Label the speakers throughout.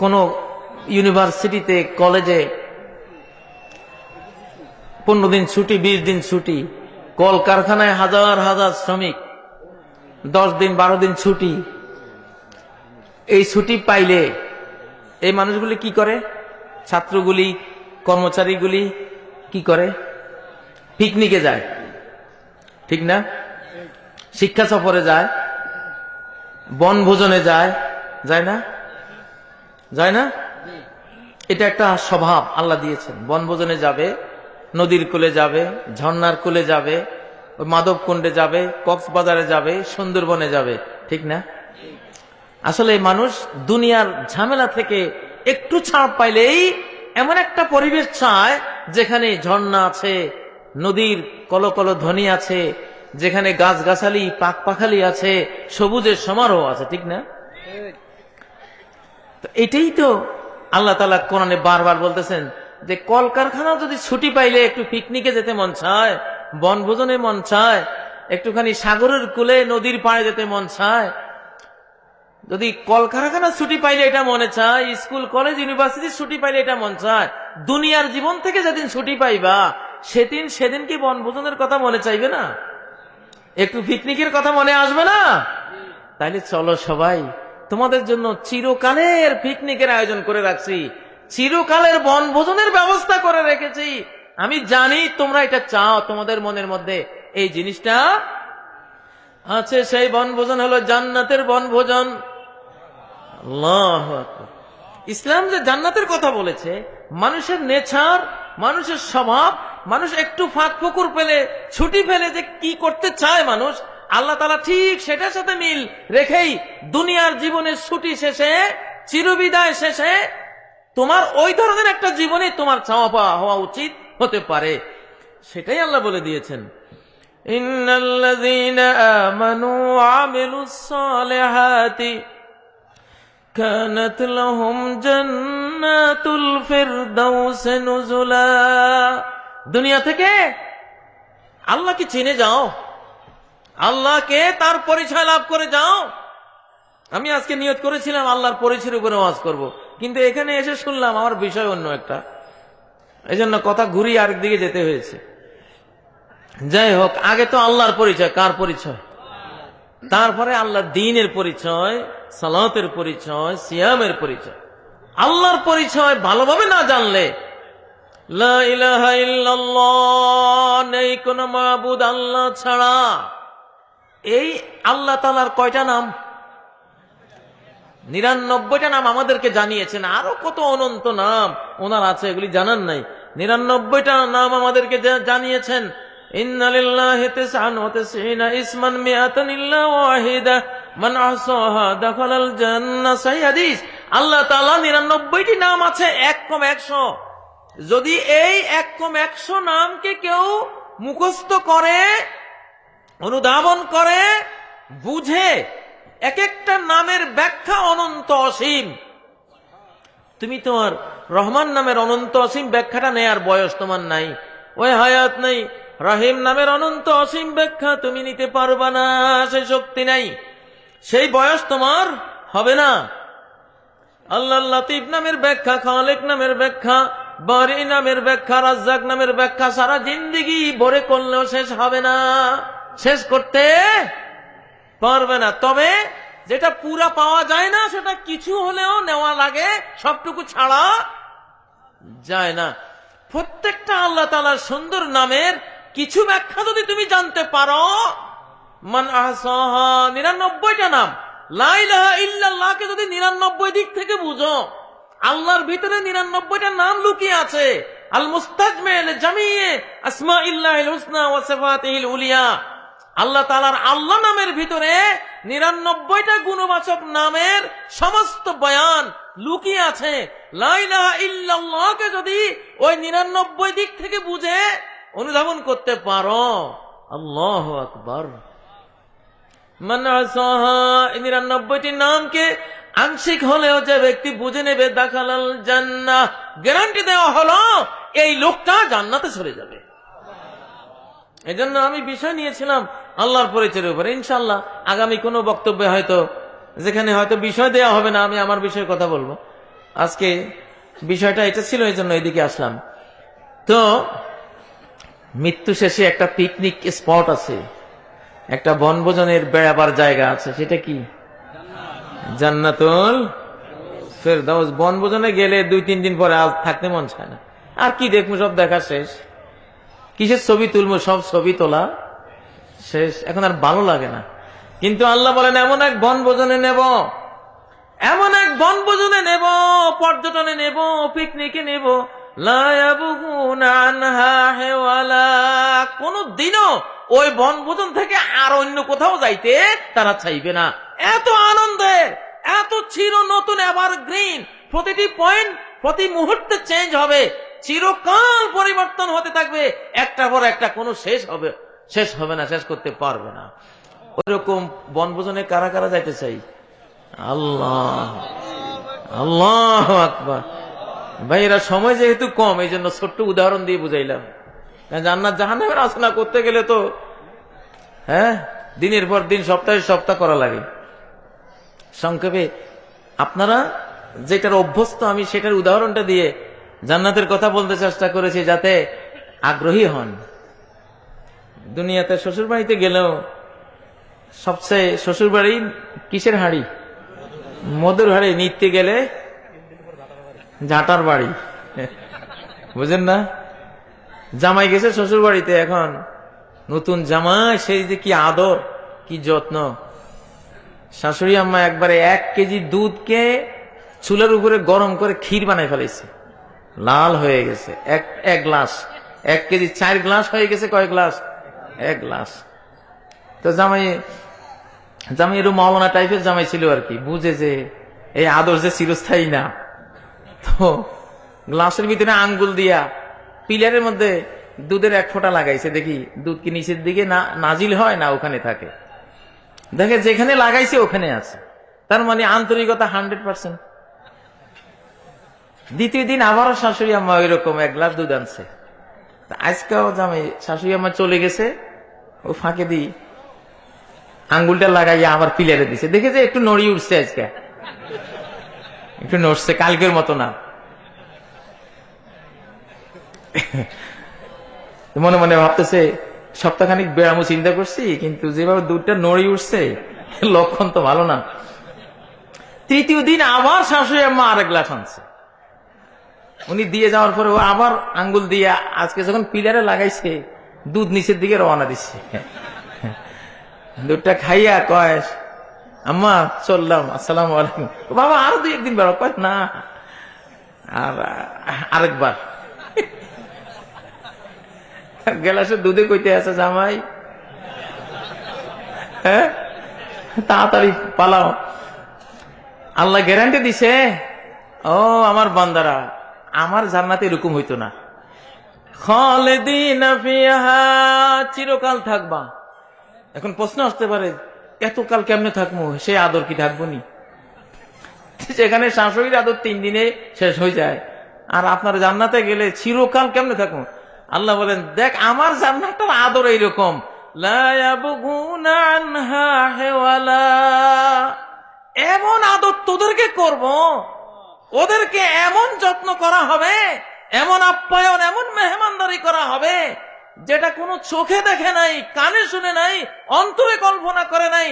Speaker 1: কোন ইউনিভার্সিটিতে কলেজে 15 দিন ছুটি, 20 দিন ছুটি, কলকারখানায় হাজার হাজার শ্রমিক 10 দিন 12 দিন ছুটি। এই ছুটি পাইলে এই মানুষগুলি কি করে? ছাত্রগুলি, কর্মচারীগুলি কি করে? পিকনিকে যায়, ঠিক না? শিক্ষা সফরে যায়, বনভোজনে যায়, যায় না? যায় না? এটা একটা স্বভাব আল্লাহ দিয়েছেন। বনভোজনে যাবে, নদীর কূলে যাবে, ঝর্ণার কূলে যাবে, মাধব কুণ্ডে যাবে, কক্সবাজারে যাবে, সুন্দরবনে যাবে, ঠিক না? আসলে মানুষ দুনিয়ার ঝামেলা থেকে একটু ছাড় পাইলেই এমন একটা পরিবেশ চায় যেখানে ঝর্ণা আছে, নদীর কলকল ধ্বনি আছে, যেখানে গাছগাছালি পাক পাখালি আছে, সবুজের সমারোহ আছে, ঠিক না? তো এটাই তো আল্লাহ তাআলা কোরআনে বারবার বলতেছেন যে কলকারখানা যদি ছুটি পাইলে একটু পিকনিকে যেতে মন চায়, বনভোজনে মন চায়, একটুখানি সাগরের কূলে নদীর পাড়ে যেতে মন চায়, যদি কলকারখানা ছুটি পাইলে এটা মনে চায়, স্কুল কলেজ ইউনিভার্সিটি ছুটি পাইলে এটা মন চায়, দুনিয়ার জীবন থেকে যেদিন ছুটি পাইবা সেদিন কি বনভোজনের কথা মনে চাইবে না? একটু পিকনিকের কথা মনে আসবে না? তাইলে চলো সবাই, তোমাদের জন্য চিরকালের পিকনিকের আয়োজন করে রাখছি, চিরকালের বনভোজনের ব্যবস্থা করে রেখেছি। আমি জানি তোমরা এটা চাও, তোমাদের মনের মধ্যে এই জিনিসটা আছে। সেই বনভোজন হলো জান্নাতের বনভোজন। আল্লাহু আকবার। ইসলাম যে জান্নাতের কথা বলেছে, মানুষের নেচার, মানুষের স্বভাব, মানুষ একটু ফাঁক ফুকুর পেলে, ছুটি পেলে যে কি করতে চায় মানুষ, আল্লাহ তাআলা ঠিক সেটার সাথে মিল রেখেই দুনিয়ার জীবনের ছুটি শেষে, চিরবিদায় শেষে তোমার ওই ধরনের একটা জীবনে তোমার চাওয়া পাওয়া হওয়া উচিত হতে পারে, সেটাই আল্লাহ বলে দিয়েছেন। ইন্নাল্লাযীনা আমানু ওয়া আমিলুস সালিহাতি কানাত লাহুম জান্নাতুল ফিরদাউস নুজুলা। দুনিয়া থেকে আল্লাহকে চিনে যাও, আল্লাহকে তার পরিচয় লাভ করে যাও। আমি আজকে নিয়ত করেছিলাম আল্লাহর পরিচয়ের উপরে ওয়াজ করব, কিন্তু এখানে এসে শুনলাম আমার বিষয় অন্য একটা, এজন্য কথা ঘুরিয়ে আরেক দিকে যেতে হয়েছে। যাই হোক, আগে তো আল্লাহর পরিচয়। কার পরিচয়? তারপরে আল্লাহর দ্বীনের পরিচয়, সালাতের পরিচয়, সিয়ামের পরিচয়। আল্লাহর পরিচয় ভালোভাবে না জানলে, লা ইলাহা ইল্লাল্লাহ, নেই কোন মাবুদ আল্লাহ ছাড়া। এই আল্লাহ তাআলার কয়টা নাম? 99টা নাম আমাদেরকে জানিয়েছেন। আরো কত অনন্ত নাম ওনার আছে, এগুলি জানান নাই। 99টা নাম আমাদেরকে জানিয়েছেন। ইন্না লিল্লাহি 99 ইসমান মিআতান ইল্লা ওয়াহিদা মান আহসাহা দাখালাল জান্নাহ। সহিহ হাদিস। আল্লাহ তাআলা 99টি নাম আছে, 100। যদি এই 100 নামকে কেউ মুখস্থ করে, অনুধাবন করে, বুঝে, এক একটা নামের ব্যাখ্যা অনন্ত অসীম। তুমি তোমার রহমান নামের অনন্ত অসীম ব্যাখ্যাটা নেয়ার বয়স তোমার নাই, ওই হায়াত নেই। রহিম নামের অনন্ত অসীম ব্যাখ্যা তুমি নিতে পারবা না, সেই শক্তি নাই, সেই বয়স তোমার হবে না। আল্লাহ লতিফ নামের ব্যাখ্যা, খালেক নামের ব্যাখ্যা, বারি নামের ব্যাখ্যা, রাজ্জাক নামের ব্যাখ্যা সারা জিন্দেগি ভরে করলেও শেষ হবে না, শেষ করতে পারবে না। তবে যেটা পুরা পাওয়া যায় না সেটা কিছু হলেও নেওয়া লাগে, সবটুকু ছাড়া যায় না। প্রত্যেকটা আল্লাহ তাআলার সুন্দর নামের কিছু ব্যাখ্যা যদি তুমি জানতে পারো, মান আহসাহা, 99টা নাম। লা ইলাহা ইল্লাল্লাহকে যদি 99 দিক থেকে বুঝো, আল্লাহর ভিতরে 99টা নাম লুকিয়ে আছে। আল মুস্তাজমিল জামিয়ে আসমাইল্লাহিল হুসনা ওয়া সিফাতিহিল উলিয়া। আল্লাহ তাআলার আল্লাহ নামের ভিতরে 99টা গুণবাচক নামের সমস্ত বয়ান লুকিয়ে আছে। লা ইলাহা ইল্লাল্লাহকে যদি ওই 99 দিক থেকে বুঝে অনুধাবন করতে পারো, আল্লাহু আকবার। মান আহসাহা, 99টি নামকে আংশিক হলেও যে ব্যক্তি বুঝে নেবে, দাখালাল জান্নাহ, গ্যারান্টি দেওয়া হলো এই লোকটা জান্নাতে চলে যাবে। এজন্য আমি বিষয় নিয়েছিলাম আল্লাহর পরিচয়ের উপরে। ইনশাআল্লাহ আগামী কোনো বক্তব্যে হয়তো, যেখানে হয়তো বিষয় দেওয়া হবে না, আমি আমার বিষয়ে কথা বলবো। আজকে বিষয়টা এটা ছিল, এই জন্য এদিকে আসলাম। তো মৃত্যু শেষে একটা পিকনিক স্পট আছে, একটা বনভোজনের বেড়াবার জায়গা আছে, সেটা কি? জান্নাতুল ফেরদাউস। বনভোজনে গেলে 2-3 দিন পরে আজ থাকতে মন চায় না। আর কি দেখবো, সব দেখা শেষ। কিসের ছবি তুলবো, সব ছবি তোলা শেষ, এখন আর ভালো লাগে না। কিন্তু আল্লাহ বলেন এমন এক বনভোজনে নেব, এমন এক বনভোজনে নেব, পর্যটনে নেব, পিকনিকে নেব, লা ইয়াবগুনা আনহা হিওয়ালা। কোন দিনও ওই বনভোজন থেকে আর অন্য কোথাও যাইতে তারা চাইবে না। এত আনন্দের, এত চির নতুন এভারগ্রিন, প্রতিটি পয়েন্ট প্রতি মুহূর্তে চেঞ্জ হবে, চিরকাল পরিবর্তন হতে থাকবে, একটা পর একটা, কোনো শেষ হবে না, শেষ করতে পারবে না। ওইরকম বনভোজনে কারা কারা যাইতে চাই? আল্লাহ, আল্লাহু আকবার। ভাই, এরা সময় যেহেতু কম, এই জন্য ছোট্ট উদাহরণ দিয়ে বুঝাইলাম। জান্নাত জাহান্নামের আলোচনা করতে গেলে তো দিনের পর দিন, সপ্তাহের সপ্তাহ করা লাগে। সংক্ষেপে আপনারা যেটার অভ্যস্ত, আমি সেটার উদাহরণটা দিয়ে জান্নাতের কথা বলতে চেষ্টা করেছি, যাতে আগ্রহী হন। দুনিয়াতে শ্বশুর বাড়িতে গেলেও সবচেয়ে শ্বশুর বাড়ি কিসের হাড়ি? মধুর হাড়ি। নিতে গেলে ঝাঁটার বাড়ি, বুঝেন না? জামাই গেছে শ্বশুর বাড়িতে, এখন নতুন জামাই, সেই যে কি আদর, কি যত্ন। শাশুড়ি আম্মা একবারে 1 কেজি দুধকে চুলের উপরে গরম করে ক্ষীর বানাই ফেলেছে, লাল হয়ে গেছে। এক গ্লাস, 1 কেজি 4 গ্লাস হয়ে গেছে। কয় গ্লাস? 1 গ্লাস। তো জামাই এরকম মাওলানা টাইপের জামাই ছিল আর কি, বুঝে যে এই আদর যে চিরস্থায়ী না। তো গ্লাসের ভিতরে আঙ্গুল দিয়া পিলারের মধ্যে দুধের 1 ফোঁটা লাগাইছে, দেখি দুধ কি নিচের দিকে নাজিল হয় না ওখানে থাকে। দেখে যেখানে লাগাইছে ওখানে আছে, তার মানে আন্তরিকতা 100%। দ্বিতীয় দিন আবারও শাশুড়ি আম্মা ওই রকম 1 গ্লাস দুধ আনছে। আজকেও জামাই, শাশুড়ি আম্মা চলে গেছে, ও ফাঁকে দি আঙ্গুলটা লাগাইয়া আবার পিলারে দিছে, দেখে যে একটু নড়ি উঠছে, আজকে একটু নড়ছে, কালকের মতো না। মনে মনে ভাবতেছে সপ্তাহখানিক বেড়ামো চিন্তা করছি, কিন্তু যেভাবে দুধটা নড়ি উঠছে, লক্ষণ তো ভালো না। তৃতীয় দিন আবার শাশুড়ি আম্মা 1 গ্লাস আনছে। উনি দিয়ে যাওয়ার পরে ও আবার আঙ্গুল দিয়ে আজকে যখন পিলারে লাগাইছে, দুধ নিচের দিকে রওনা দিচ্ছে। দুধটা খাইয়া কয়, আম্মা চললাম, আসসালামু আলাইকুম। বাবা আরো 2-1 দিন বেড়া। কয় না, আর আরেকবার। গ্লাসে দুধে কইতে আছে, জামাই তাড়াতাড়ি পালাও। আল্লাহ গ্যারান্টি দিছে, ও আমার বান্দারা, আমার জান্নাতে এরকম হইতো না। খালিদিনা ফিহা, চিরকাল থাকবা। এখন প্রশ্ন আসতে পারে, এতকাল কেমনে থাকবো? সে আদর কি থাকবো নি? সেখানে শাশুড়ির আদর 3 দিনে শেষ হয়ে যায়, আর আপনার জান্নাতে গেলে চিরকাল কেমনে থাকবো? আল্লাহ বলেন, দেখ আমার জান্নাতের আদর এইরকম, লা ইয়াবগুনা আনহা হিওয়ালা। এমন আদর তোদেরকে করব, ওদেরকে এমন যত্ন করা হবে, এমন আপ্যায়ন, এমন মেহমানদারি করা হবে, যেটা কোনো চোখে দেখে নাই, কানে শুনে নাই, অন্তরে কল্পনা করে নাই।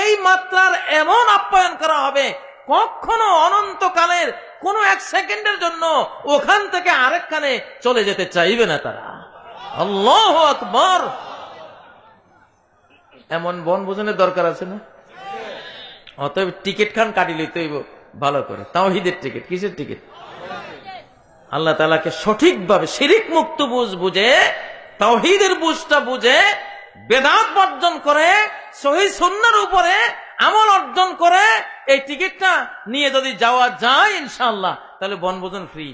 Speaker 1: এই মাত্রার এমন আপ্যায়ন করা হবে, কখনো অনন্তকালের কোন 1 সেকেন্ডের জন্য ওখান থেকে আরেকখানে চলে যেতে চাইবে না তারা। আল্লাহু আকবার। এমন বনভোজনের দরকার আছে না? অতএব টিকিট খান কাটি লইতে হইব ভালো করে, তাওহীদের টিকিট। কিসের টিকিট? আল্লাহ তাআলাকে সঠিকভাবে শিরিক মুক্ত বুঝে, তাওহীদের বুঝটা বুঝে, বেদাত বর্জন করে, সহিহ সুন্নাহর উপরে আমল অর্জন করে, এই টিকিটটা নিয়ে যদি যাওয়া যায় ইনশাআল্লাহ, তাহলে বনভোজন ফ্রি,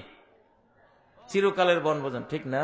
Speaker 1: চিরকালের বনভোজন, ঠিক না?